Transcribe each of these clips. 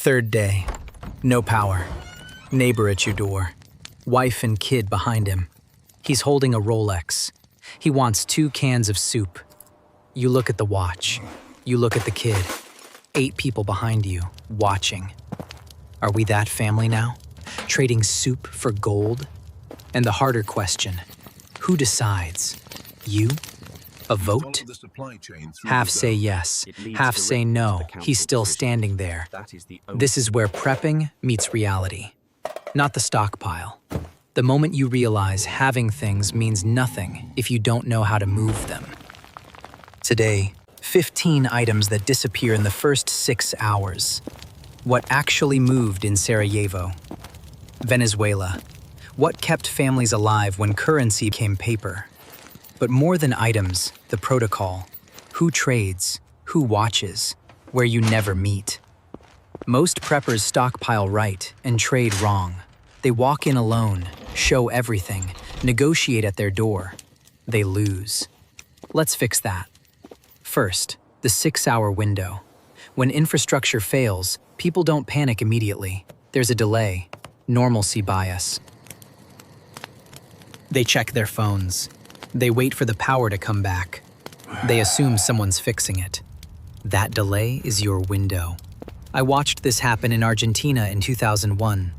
Third day. No power. Neighbor at your door. Wife and kid behind him. He's holding a Rolex. He wants 2 cans of soup. You look at the watch. You look at the kid. 8 people behind you, watching. Are we that family now? Trading soup for gold? And the harder question, who decides? You? A vote? Half say yes, half say no. He's still standing there. This is where prepping meets reality. Not the stockpile. The moment you realize having things means nothing if you don't know how to move them. Today, 15 items that disappear in the first 6 hours. What actually moved in Sarajevo? Venezuela. What kept families alive when currency became paper? But more than items, the protocol. Who trades? Who watches? Where you never meet. Most preppers stockpile right and trade wrong. They walk in alone, show everything, negotiate at their door. They lose. Let's fix that. First, the 6-hour window. When infrastructure fails, people don't panic immediately. There's a delay, normalcy bias. They check their phones. They wait for the power to come back. They assume someone's fixing it. That delay is your window. I watched this happen in Argentina in 2001.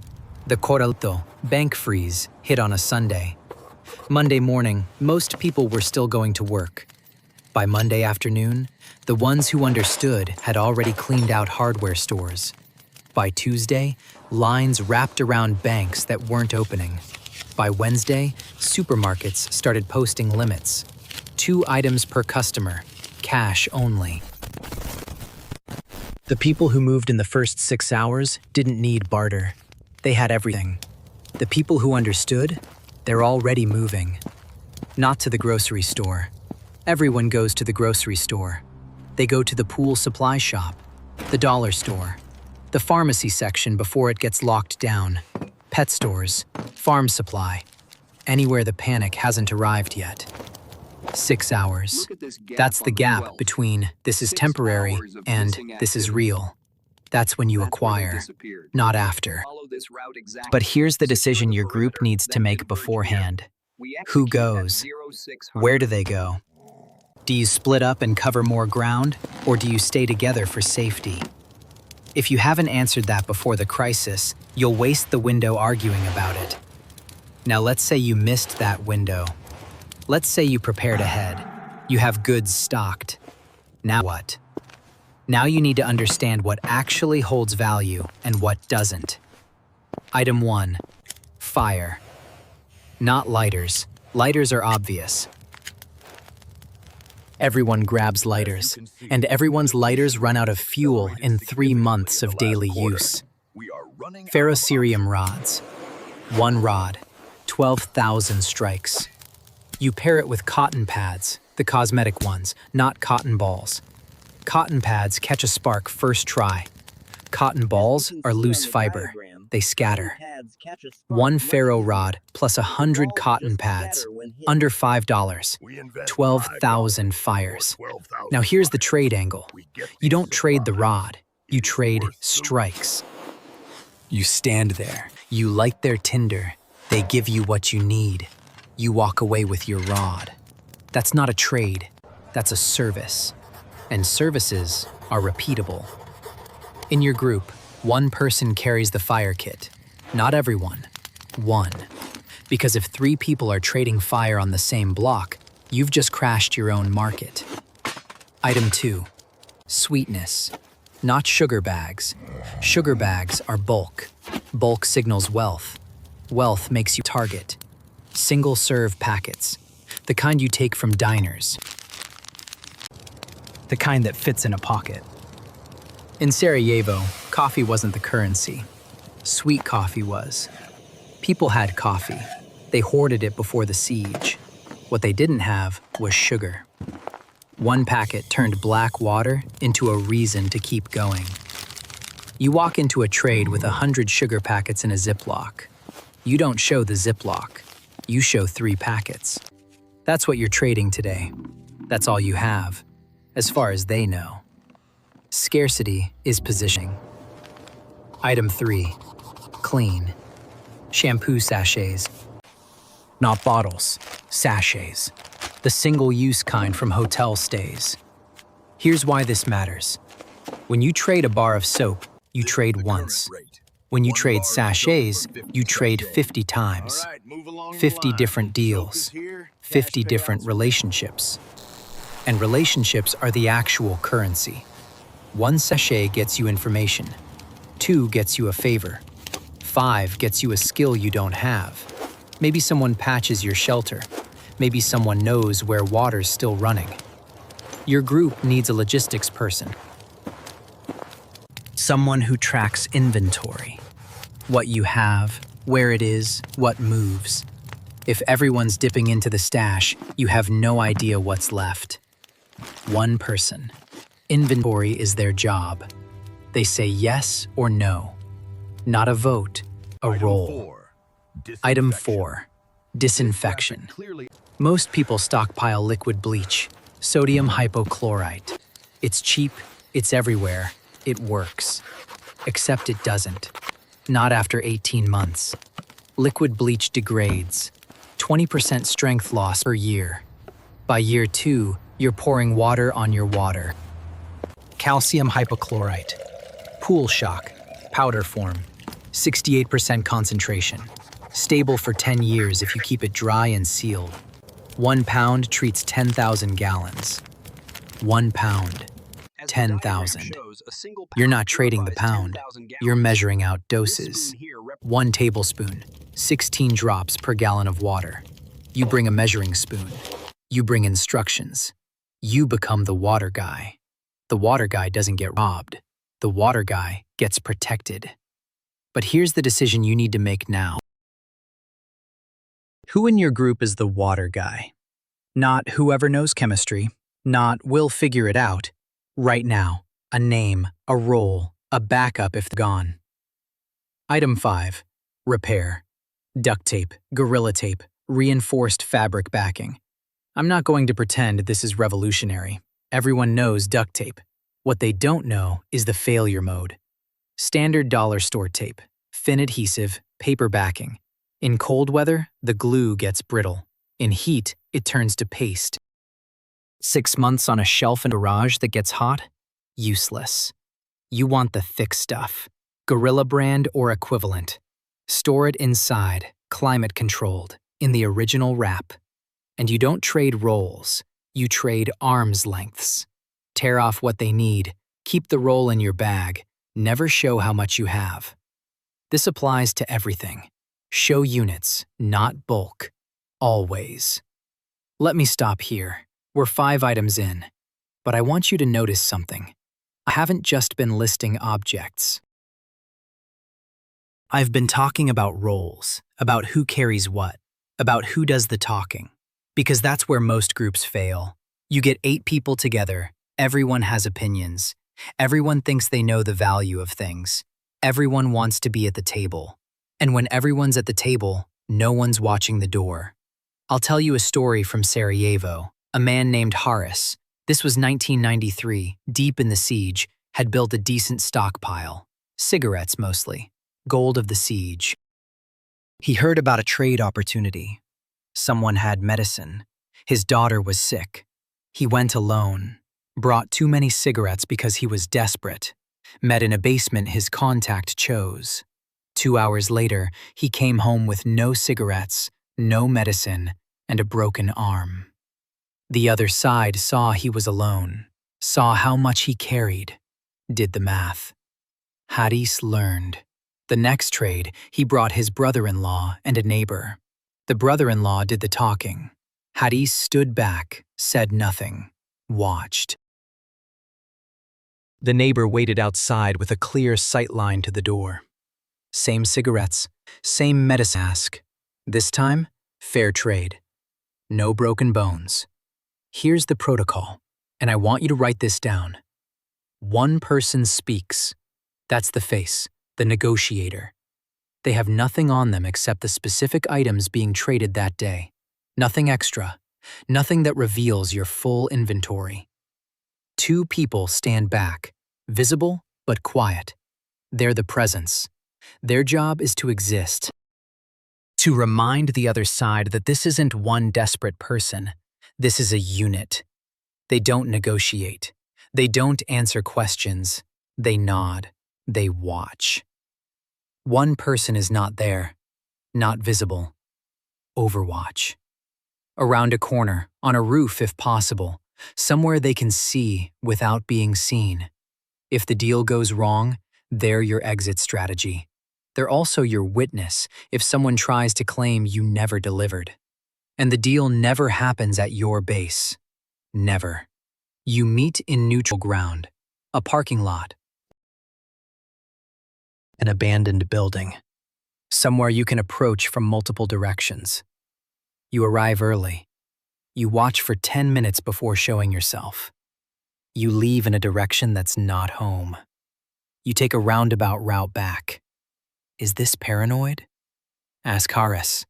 The Corralito bank freeze hit on a Sunday. Monday morning, most people were still going to work. By Monday afternoon, the ones who understood had already cleaned out hardware stores. By Tuesday, lines wrapped around banks that weren't opening. By Wednesday, supermarkets started posting limits. 2 items per customer, cash only. The people who moved in the first 6 hours didn't need barter. They had everything. The people who understood, they're already moving. Not to the grocery store. Everyone goes to the grocery store. They go to the pool supply shop, the dollar store, the pharmacy section before it gets locked down, pet stores, farm supply, anywhere the panic hasn't arrived yet. 6 hours. That's the gap between this is temporary and this is real. That's when you acquire, not after. But here's the decision your group needs to make beforehand. Who goes? Where do they go? Do you split up and cover more ground, or do you stay together for safety? If you haven't answered that before the crisis, you'll waste the window arguing about it. Now let's say you missed that window. Let's say you prepared ahead. You have goods stocked. Now what? Now you need to understand what actually holds value and what doesn't. Item 1. Fire. Not lighters. Lighters are obvious. Everyone grabs lighters, and everyone's lighters run out of fuel in 3 months of daily use. Ferrocerium rods. 1 rod, 12,000 strikes. You pair it with cotton pads, the cosmetic ones, not cotton balls. Cotton pads catch a spark first try. Cotton balls are loose fiber. They scatter. 1 ferro rod plus 100 cotton pads, under $5, 12,000 fires. Now here's the trade angle. You don't trade the rod, you trade strikes. You stand there, you light their tinder, they give you what you need. You walk away with your rod. That's not a trade, that's a service. And services are repeatable. In your group, 1 person carries the fire kit. Not everyone. 1. Because if 3 people are trading fire on the same block, you've just crashed your own market. Item 2. Sweetness. Not sugar bags. Sugar bags are bulk. Bulk signals wealth. Wealth makes you target. Single-serve packets. The kind you take from diners. The kind that fits in a pocket. In Sarajevo, coffee wasn't the currency. Sweet coffee was. People had coffee. They hoarded it before the siege. What they didn't have was sugar. 1 packet turned black water into a reason to keep going. You walk into a trade with 100 sugar packets in a Ziploc. You don't show the Ziploc. You show 3 packets. That's what you're trading today. That's all you have, as far as they know. Scarcity is positioning. Item 3. Clean. Shampoo sachets. Not bottles, sachets. The single-use kind from hotel stays. Here's why this matters. When you trade a bar of soap, you trade once. When you trade sachets, you trade 50 times. 50 different deals. 50 different relationships. And relationships are the actual currency. 1 sachet gets you information. 2 gets you a favor. 5 gets you a skill you don't have. Maybe someone patches your shelter. Maybe someone knows where water's still running. Your group needs a logistics person. Someone who tracks inventory. What you have, where it is, what moves. If everyone's dipping into the stash, you have no idea what's left. 1 person. Inventory is their job. They say yes or no. Not a vote, a roll. Item 4. Disinfection. Most people stockpile liquid bleach, sodium hypochlorite. It's cheap, it's everywhere, it works. Except it doesn't. Not after 18 months. Liquid bleach degrades. 20% strength loss per year. By year 2, you're pouring water on your water. Calcium hypochlorite. Pool shock. Powder form. 68% concentration. Stable for 10 years if you keep it dry and sealed. 1 pound treats 10,000 gallons. 1 pound. 10,000. You're not trading the pound. You're measuring out doses. 1 tablespoon. 16 drops per gallon of water. You bring a measuring spoon. You bring instructions. You become the water guy. The water guy doesn't get robbed. The water guy gets protected. But here's the decision you need to make now. Who in your group is the water guy? Not whoever knows chemistry, not we'll figure it out. Right now, a name, a role, a backup if gone. Item 5. Repair. Duct tape, gorilla tape, reinforced fabric backing. I'm not going to pretend this is revolutionary. Everyone knows duct tape. What they don't know is the failure mode. Standard dollar store tape, thin adhesive, paper backing. In cold weather, the glue gets brittle. In heat, it turns to paste. 6 months on a shelf in a garage that gets hot? Useless. You want the thick stuff. Gorilla brand or equivalent. Store it inside, climate controlled, in the original wrap. And you don't trade rolls, you trade arm's lengths. Tear off what they need, keep the roll in your bag, never show how much you have. This applies to everything. Show units, not bulk. Always. Let me stop here. We're 5 items in. But I want you to notice something. I haven't just been listing objects. I've been talking about roles, about who carries what, about who does the talking. Because that's where most groups fail. You get 8 people together, everyone has opinions. Everyone thinks they know the value of things. Everyone wants to be at the table. And when everyone's at the table, no one's watching the door. I'll tell you a story from Sarajevo. A man named Haris, this was 1993, deep in the siege, had built a decent stockpile. Cigarettes mostly. Gold of the siege. He heard about a trade opportunity. Someone had medicine. His daughter was sick. He went alone. Brought too many cigarettes because he was desperate. Met in a basement his contact chose. 2 hours later, he came home with no cigarettes, no medicine, and a broken arm. The other side saw he was alone, saw how much he carried, did the math. Haris learned. The next trade, he brought his brother-in-law and a neighbor. The brother-in-law did the talking. Haris stood back, said nothing, watched. The neighbor waited outside with a clear sight line to the door. Same cigarettes, same medicine ask. This time, fair trade. No broken bones. Here's the protocol, and I want you to write this down. 1 person speaks. That's the face, the negotiator. They have nothing on them except the specific items being traded that day. Nothing extra, nothing that reveals your full inventory. 2 people stand back, visible but quiet. They're the presence. Their job is to exist, to remind the other side that this isn't one desperate person. This is a unit. They don't negotiate. They don't answer questions. They nod. They watch. One person is not there, not visible. Overwatch. Around a corner, on a roof if possible, somewhere they can see without being seen. If the deal goes wrong, they're your exit strategy. They're also your witness if someone tries to claim you never delivered. And the deal never happens at your base. Never. You meet in neutral ground, a parking lot, an abandoned building, somewhere you can approach from multiple directions. You arrive early. You watch for 10 minutes before showing yourself. You leave in a direction that's not home. You take a roundabout route back. Is this paranoid? Ask Haris.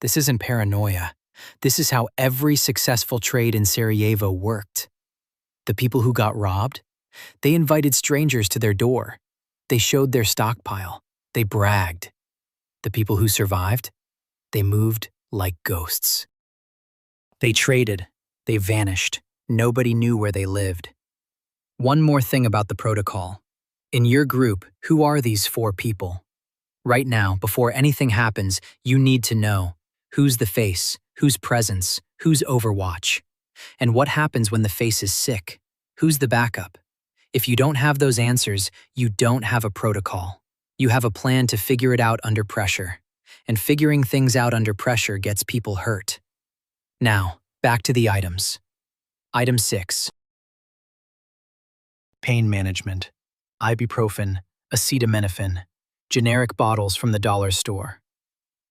This isn't paranoia. This is how every successful trade in Sarajevo worked. The people who got robbed? They invited strangers to their door. They showed their stockpile. They bragged. The people who survived? They moved like ghosts. They traded. They vanished. Nobody knew where they lived. One more thing about the protocol. In your group, who are these 4 people? Right now, before anything happens, you need to know who's the face, who's presence, who's overwatch. And what happens when the face is sick? Who's the backup? If you don't have those answers, you don't have a protocol. You have a plan to figure it out under pressure. And figuring things out under pressure gets people hurt. Now, back to the items. Item 6. Pain management. Ibuprofen, acetaminophen, generic bottles from the dollar store.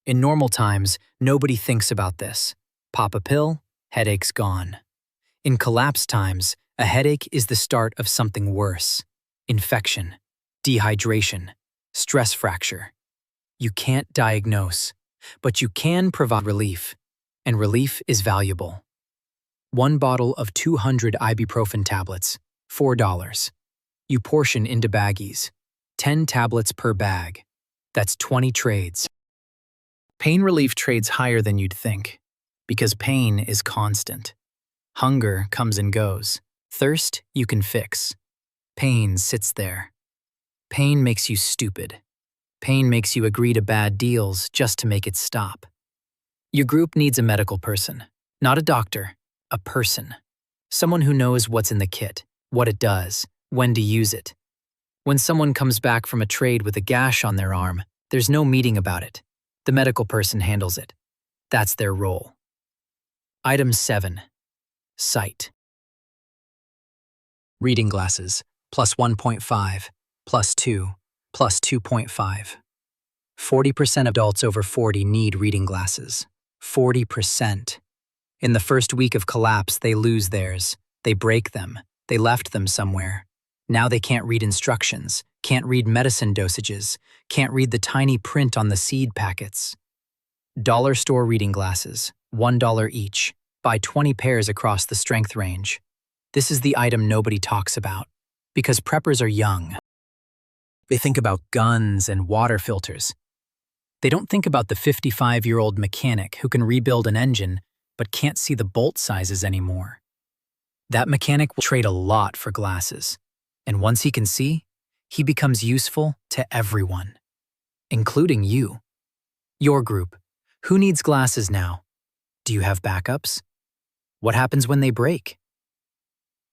In normal times, nobody thinks about this. Pop a pill, headache's gone. In collapse times, a headache is the start of something worse. Infection, dehydration, stress fracture. You can't diagnose, but you can provide relief, and relief is valuable. 1 bottle of 200 ibuprofen tablets, $4. You portion into baggies, 10 tablets per bag. That's 20 trades. Pain relief trades higher than you'd think, because pain is constant. Hunger comes and goes. Thirst, you can fix. Pain sits there. Pain makes you stupid. Pain makes you agree to bad deals just to make it stop. Your group needs a medical person, not a doctor, a person. Someone who knows what's in the kit, what it does, when to use it. When someone comes back from a trade with a gash on their arm, there's no meeting about it. The medical person handles it. That's their role. Item 7. Sight. Reading glasses, plus 1.5, plus 2, plus 2.5. 40% of adults over 40 need reading glasses. 40%. In the first week of collapse, they lose theirs. They break them. They left them somewhere. Now they can't read instructions, can't read medicine dosages, can't read the tiny print on the seed packets. Dollar store reading glasses, $1 each. Buy 20 pairs across the strength range. This is the item nobody talks about, because preppers are young. They think about guns and water filters. They don't think about the 55-year-old mechanic who can rebuild an engine but can't see the bolt sizes anymore. That mechanic will trade a lot for glasses, and once he can see, he becomes useful to everyone, including you. Your group. Who needs glasses now? Do you have backups? What happens when they break?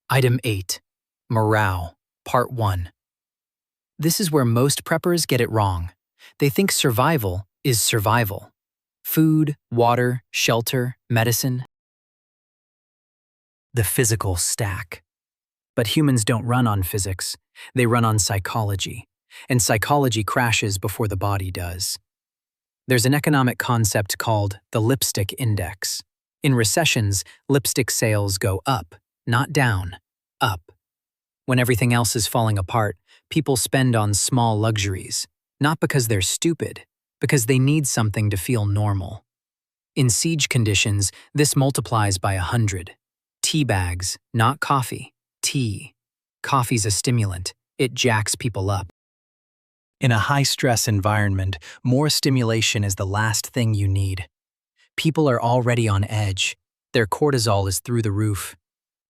Item 8. Morale, Part 1. This is where most preppers get it wrong. They think survival is survival. Food, water, shelter, medicine. The physical stack. But humans don't run on physics. They run on psychology. And psychology crashes before the body does. There's an economic concept called the lipstick index. In recessions, lipstick sales go up, not down, up. When everything else is falling apart, people spend on small luxuries, not because they're stupid, because they need something to feel normal. In siege conditions, this multiplies by 100. Tea bags, not coffee, tea. Coffee's a stimulant. It jacks people up. In a high-stress environment, more stimulation is the last thing you need. People are already on edge. Their cortisol is through the roof.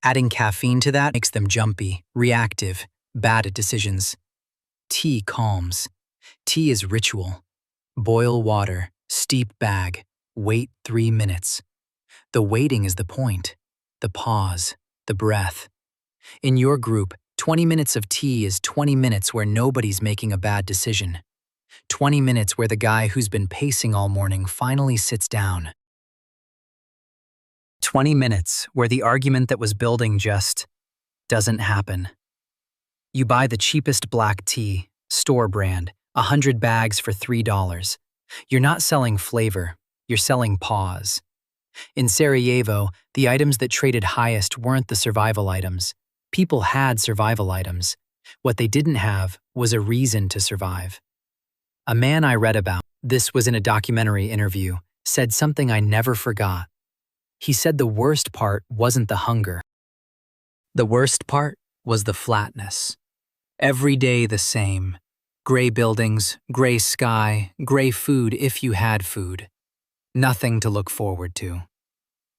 Adding caffeine to that makes them jumpy, reactive, bad at decisions. Tea calms. Tea is ritual. Boil water, steep bag, wait 3 minutes. The waiting is the point. The pause, the breath. In your group, 20 minutes of tea is 20 minutes where nobody's making a bad decision. 20 minutes where the guy who's been pacing all morning finally sits down. 20 minutes where the argument that was building just doesn't happen. You buy the cheapest black tea, store brand, 100 bags for $3. You're not selling flavor, you're selling pause. In Sarajevo, the items that traded highest weren't the survival items. People had survival items. What they didn't have was a reason to survive. A man I read about, this was in a documentary interview, said something I never forgot. He said the worst part wasn't the hunger. The worst part was the flatness. Every day the same. Gray buildings, gray sky, gray food if you had food. Nothing to look forward to.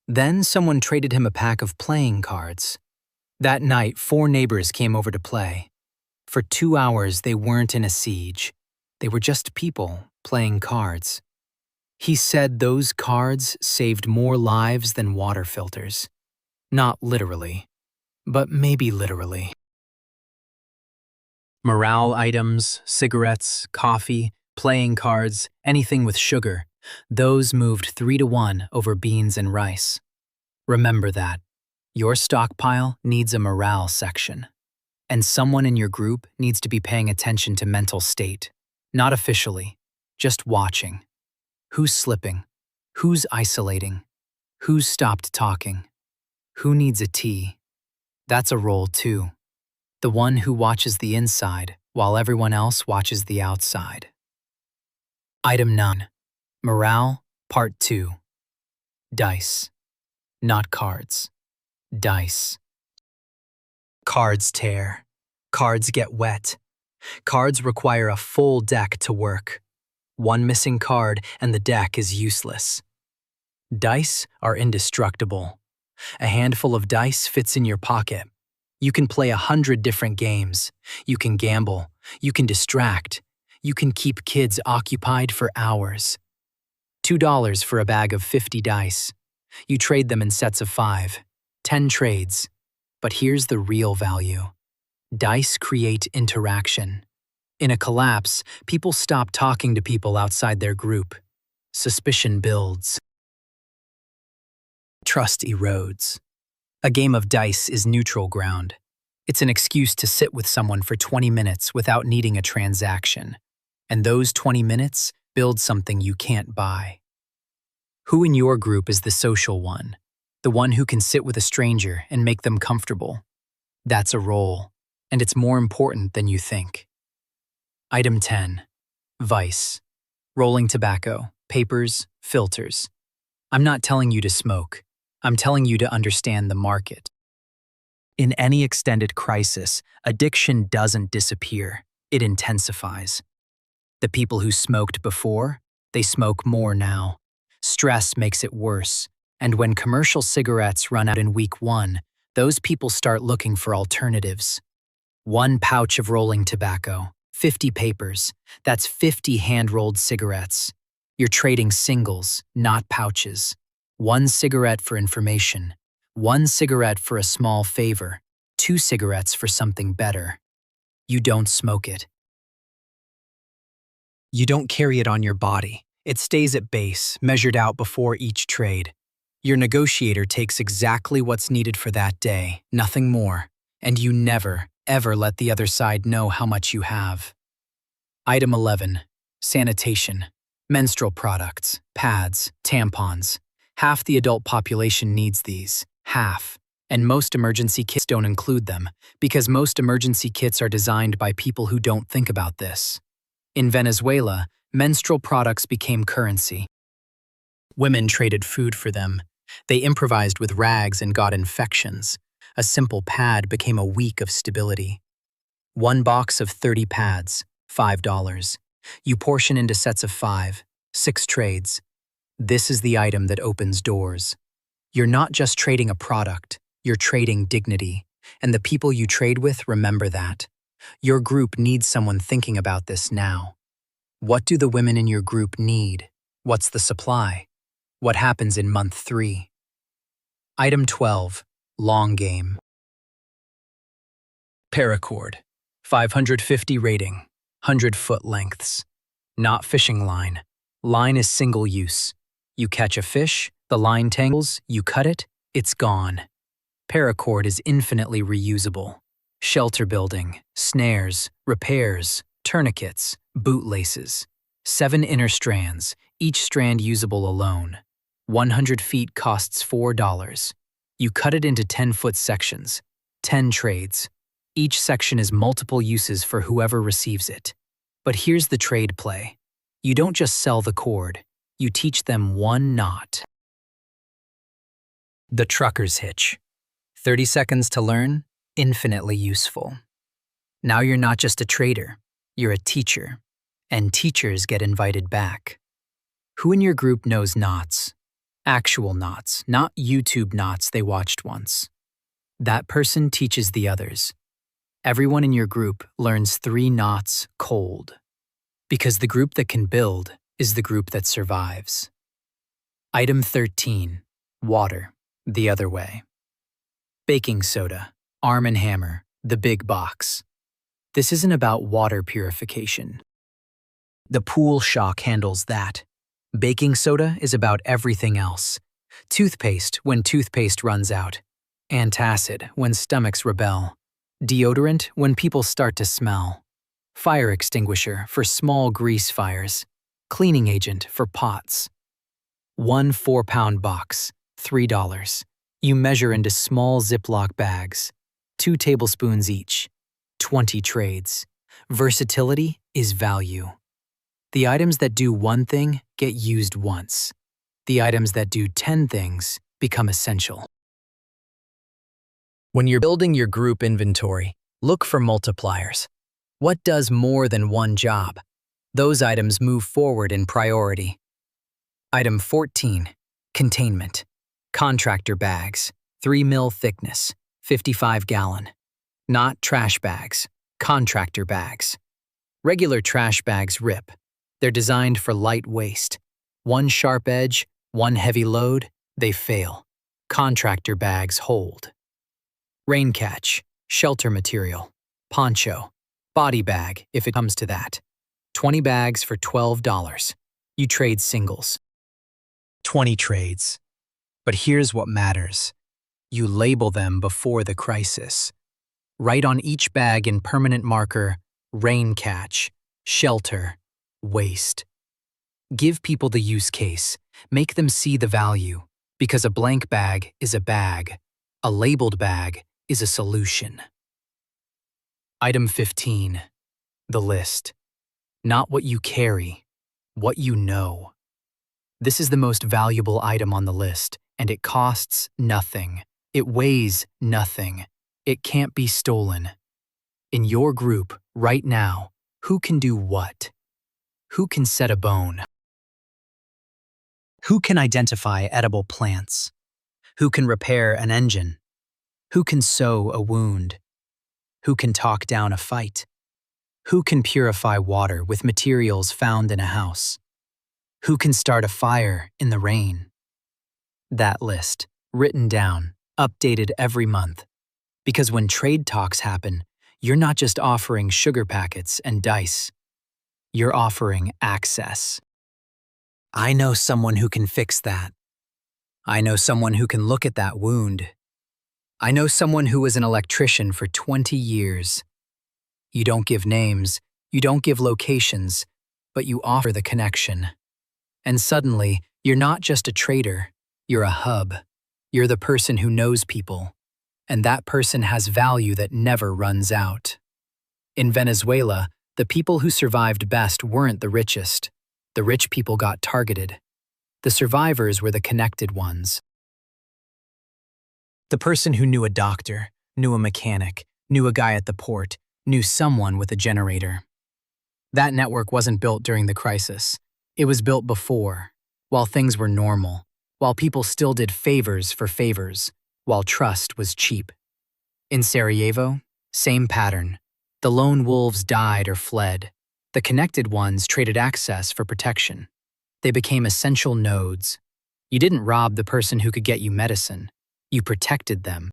Then someone traded him a pack of playing cards. That night, 4 neighbors came over to play. For 2 hours, they weren't in a siege. They were just people playing cards. He said those cards saved more lives than water filters. Not literally, but maybe literally. Morale items, cigarettes, coffee, playing cards, anything with sugar, those moved 3-to-1 over beans and rice. Remember that. Your stockpile needs a morale section. And someone in your group needs to be paying attention to mental state. Not officially, just watching. Who's slipping? Who's isolating? Who's stopped talking? Who needs a tea? That's a role too. The one who watches the inside while everyone else watches the outside. Item 9. Morale, Part 2. Dice. Not cards. Dice. Cards tear. Cards get wet. Cards require a full deck to work. One missing card and the deck is useless. Dice are indestructible. A handful of dice fits in your pocket. You can play 100 different games. You can gamble. You can distract. You can keep kids occupied for hours. $2 for a bag of 50 dice. You trade them in sets of 5. 10 trades. But here's the real value. Dice create interaction. In a collapse, people stop talking to people outside their group. Suspicion builds. Trust erodes. A game of dice is neutral ground. It's an excuse to sit with someone for 20 minutes without needing a transaction. And those 20 minutes build something you can't buy. Who in your group is the social one? The one who can sit with a stranger and make them comfortable? That's a role, and it's more important than you think. Item 10. Vice. Rolling tobacco, papers, filters. I'm not telling you to smoke. I'm telling you to understand the market. In any extended crisis, addiction doesn't disappear. It intensifies. The people who smoked before, they smoke more now. Stress makes it worse. And when commercial cigarettes run out in week 1, those people start looking for alternatives. 1 pouch of rolling tobacco, 50 papers. That's 50 hand-rolled cigarettes. You're trading singles, not pouches. 1 cigarette for information. 1 cigarette for a small favor. 2 cigarettes for something better. You don't smoke it. You don't carry it on your body. It stays at base, measured out before each trade. Your negotiator takes exactly what's needed for that day, nothing more, and you never, ever let the other side know how much you have. Item 11. Sanitation. Menstrual products, pads, tampons. Half the adult population needs these. Half. And most emergency kits don't include them, because most emergency kits are designed by people who don't think about this. In Venezuela, menstrual products became currency. Women traded food for them. They improvised with rags and got infections. A simple pad became a week of stability. 1 box of 30 pads, $5. You portion into sets of 5, 6 trades. This is the item that opens doors. You're not just trading a product, you're trading dignity. And the people you trade with remember that. Your group needs someone thinking about this now. What do the women in your group need? What's the supply? What happens in month 3? Item 12. Long game. Paracord. 550 rating. 100-foot lengths. Not fishing line. Line is single use. You catch a fish, the line tangles, you cut it, it's gone. Paracord is infinitely reusable. Shelter building, snares, repairs, tourniquets, bootlaces. 7 inner strands, each strand usable alone. 100 feet costs $4. You cut it into 10-foot sections. 10 trades. Each section is multiple uses for whoever receives it. But here's the trade play. You don't just sell the cord, you teach them one knot. The trucker's hitch. 30 seconds to learn, infinitely useful. Now you're not just a trader, you're a teacher. And teachers get invited back. Who in your group knows knots? Actual knots, not YouTube knots they watched once. That person teaches the others. Everyone in your group learns 3 knots cold. Because the group that can build is the group that survives. Item 13. Water, the other way. Baking soda, Arm & Hammer, the big box. This isn't about water purification. The pool shock handles that. Baking soda is about everything else. Toothpaste when toothpaste runs out. Antacid when stomachs rebel. Deodorant when people start to smell. Fire extinguisher for small grease fires. Cleaning agent for pots. 1 4-pound box, $3. You measure into small Ziploc bags. 2 tablespoons each. 20 trades. Versatility is value. The items that do one thing get used once. The items that do 10 things become essential. When you're building your group inventory, look for multipliers. What does more than one job? Those items move forward in priority. Item 14. Containment. Contractor bags, 3 mil thickness, 55 gallon. Not trash bags, contractor bags. Regular trash bags rip. They're designed for light waste. 1 sharp edge, 1 heavy load, they fail. Contractor bags hold. Rain catch, shelter material, poncho, body bag if it comes to that. 20 bags for $12. You trade singles. 20 trades. But here's what matters. You label them before the crisis. Write on each bag in permanent marker, rain catch, shelter, waste. Give people the use case. Make them see the value. Because a blank bag is a bag. A labeled bag is a solution. Item 15. The list. Not what you carry, what you know. This is the most valuable item on the list, and it costs nothing. It weighs nothing. It can't be stolen. In your group, right now, who can do what? Who can set a bone? Who can identify edible plants? Who can repair an engine? Who can sew a wound? Who can talk down a fight? Who can purify water with materials found in a house? Who can start a fire in the rain? That list, written down, updated every month. Because when trade talks happen, you're not just offering sugar packets and dice. You're offering access. I know someone who can fix that. I know someone who can look at that wound. I know someone who was an electrician for 20 years. You don't give names, you don't give locations, but you offer the connection. And suddenly, you're not just a trader, you're a hub. You're the person who knows people. And that person has value that never runs out. In Venezuela, the people who survived best weren't the richest. The rich people got targeted. The survivors were the connected ones. The person who knew a doctor, knew a mechanic, knew a guy at the port, knew someone with a generator. That network wasn't built during the crisis. It was built before, while things were normal, while people still did favors for favors, while trust was cheap. In Sarajevo, same pattern. The lone wolves died or fled. The connected ones traded access for protection. They became essential nodes. You didn't rob the person who could get you medicine. You protected them.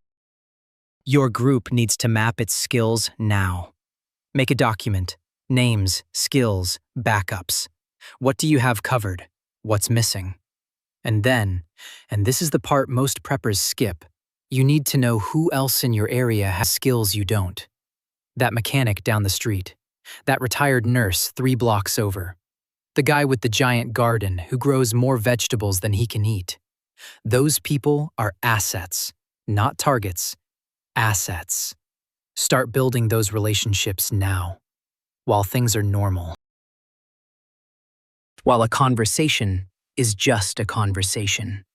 Your group needs to map its skills now. Make a document. Names, skills, backups. What do you have covered? What's missing? And then, and this is the part most preppers skip, you need to know who else in your area has skills you don't. That mechanic down the street. That retired nurse 3 blocks over. The guy with the giant garden who grows more vegetables than he can eat. Those people are assets, not targets. Assets. Start building those relationships now, while things are normal. While a conversation is just a conversation.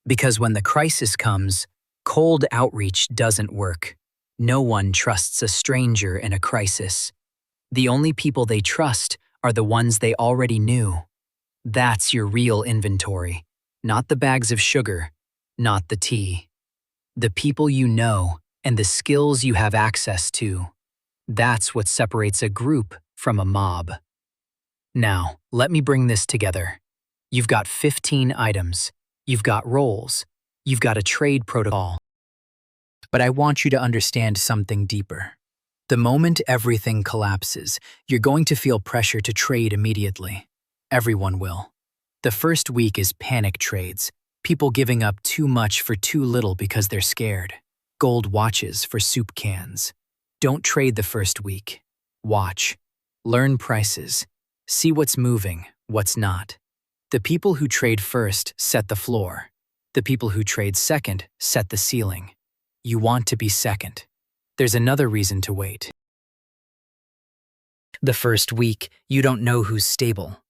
Because when the crisis comes, cold outreach doesn't work. No one trusts a stranger in a crisis. The only people they trust are the ones they already knew. That's your real inventory, not the bags of sugar, not the tea. The people you know and the skills you have access to. That's what separates a group from a mob. Now, let me bring this together. You've got 15 items. You've got roles. You've got a trade protocol. But I want you to understand something deeper. The moment everything collapses, you're going to feel pressure to trade immediately. Everyone will. The first week is panic trades, people giving up too much for too little because they're scared. Gold watches for soup cans. Don't trade the first week. Watch. Learn prices. See what's moving, what's not. The people who trade first set the floor. The people who trade second set the ceiling. You want to be second. There's another reason to wait. The first week, you don't know who's stable.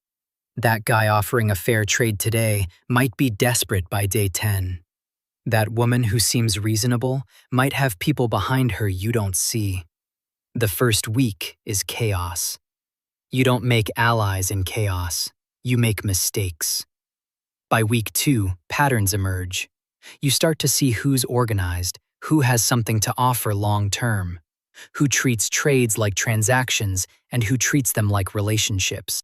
That guy offering a fair trade today might be desperate by day 10. That woman who seems reasonable might have people behind her you don't see. The first week is chaos. You don't make allies in chaos. You make mistakes. By week 2, patterns emerge. You start to see who's organized, who has something to offer long-term, who treats trades like transactions and who treats them like relationships.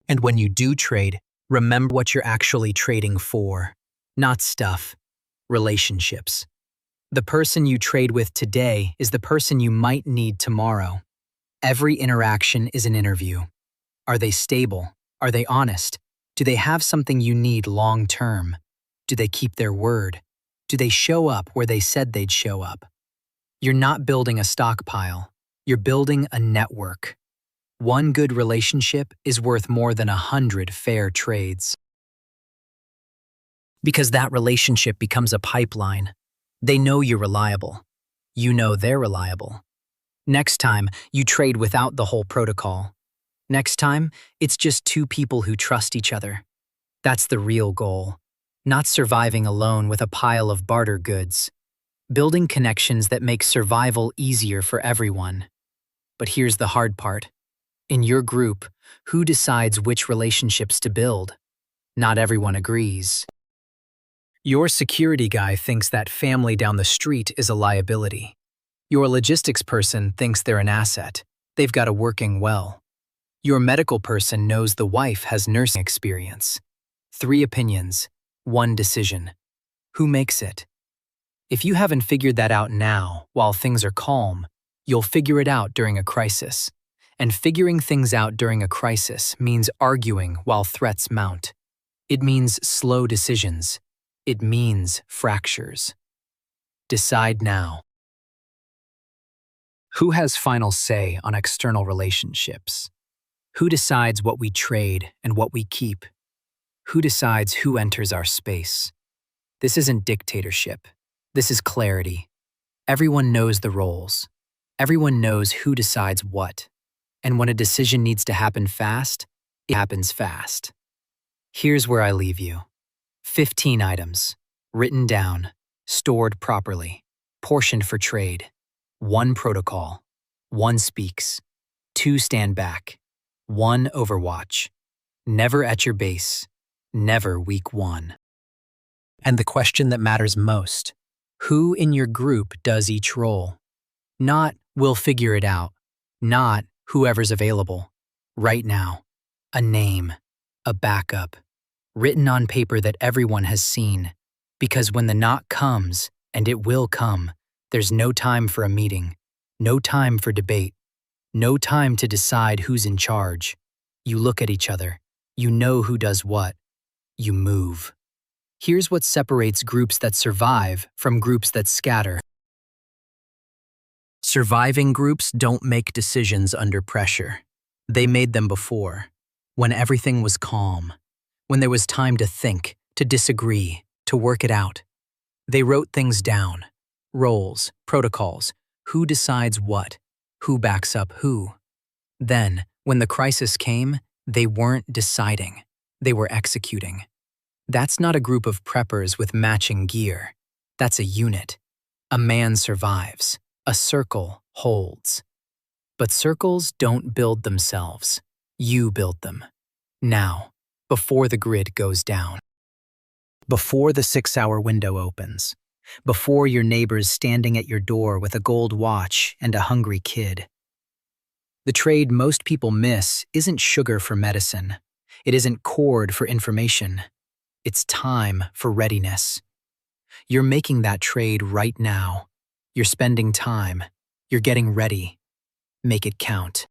And when you do trade, remember what you're actually trading for. Not stuff. Relationships. The person you trade with today is the person you might need tomorrow. Every interaction is an interview. Are they stable? Are they honest? Do they have something you need long-term? Do they keep their word? Do they show up where they said they'd show up? You're not building a stockpile. You're building a network. One good relationship is worth more than 100 fair trades. Because that relationship becomes a pipeline. They know you're reliable. You know they're reliable. Next time, you trade without the whole protocol. Next time, it's just 2 people who trust each other. That's the real goal. Not surviving alone with a pile of barter goods. Building connections that make survival easier for everyone. But here's the hard part. In your group, who decides which relationships to build? Not everyone agrees. Your security guy thinks that family down the street is a liability. Your logistics person thinks they're an asset. They've got a working well. Your medical person knows the wife has nursing experience. 3 opinions, 1 decision. Who makes it? If you haven't figured that out now, while things are calm, you'll figure it out during a crisis. And figuring things out during a crisis means arguing while threats mount. It means slow decisions. It means fractures. Decide now. Who has final say on external relationships? Who decides what we trade and what we keep? Who decides who enters our space? This isn't dictatorship. This is clarity. Everyone knows the roles. Everyone knows who decides what. And when a decision needs to happen fast, it happens fast. Here's where I leave you. 15 items, written down, stored properly, portioned for trade. 1 protocol. 1 speaks. 2 stand back. One Overwatch. Never at your base. Never week one. And the question that matters most: who in your group does each role? Not, we'll figure it out. Not, whoever's available. Right now. A name. A backup. Written on paper that everyone has seen. Because when the knock comes, and it will come, there's no time for a meeting. No time for debate. No time to decide who's in charge. You look at each other. You know who does what. You move. Here's what separates groups that survive from groups that scatter. Surviving groups don't make decisions under pressure. They made them before, when everything was calm, when there was time to think, to disagree, to work it out. They wrote things down: roles, protocols, who decides what, who backs up who. Then, when the crisis came, they weren't deciding, they were executing. That's not a group of preppers with matching gear. That's a unit. A man survives. A circle holds. But circles don't build themselves. You build them. Now, before the grid goes down. Before the 6-hour window opens. Before your neighbor's standing at your door with a gold watch and a hungry kid. The trade most people miss isn't sugar for medicine. It isn't cord for information. It's time for readiness. You're making that trade right now. You're spending time. You're getting ready. Make it count.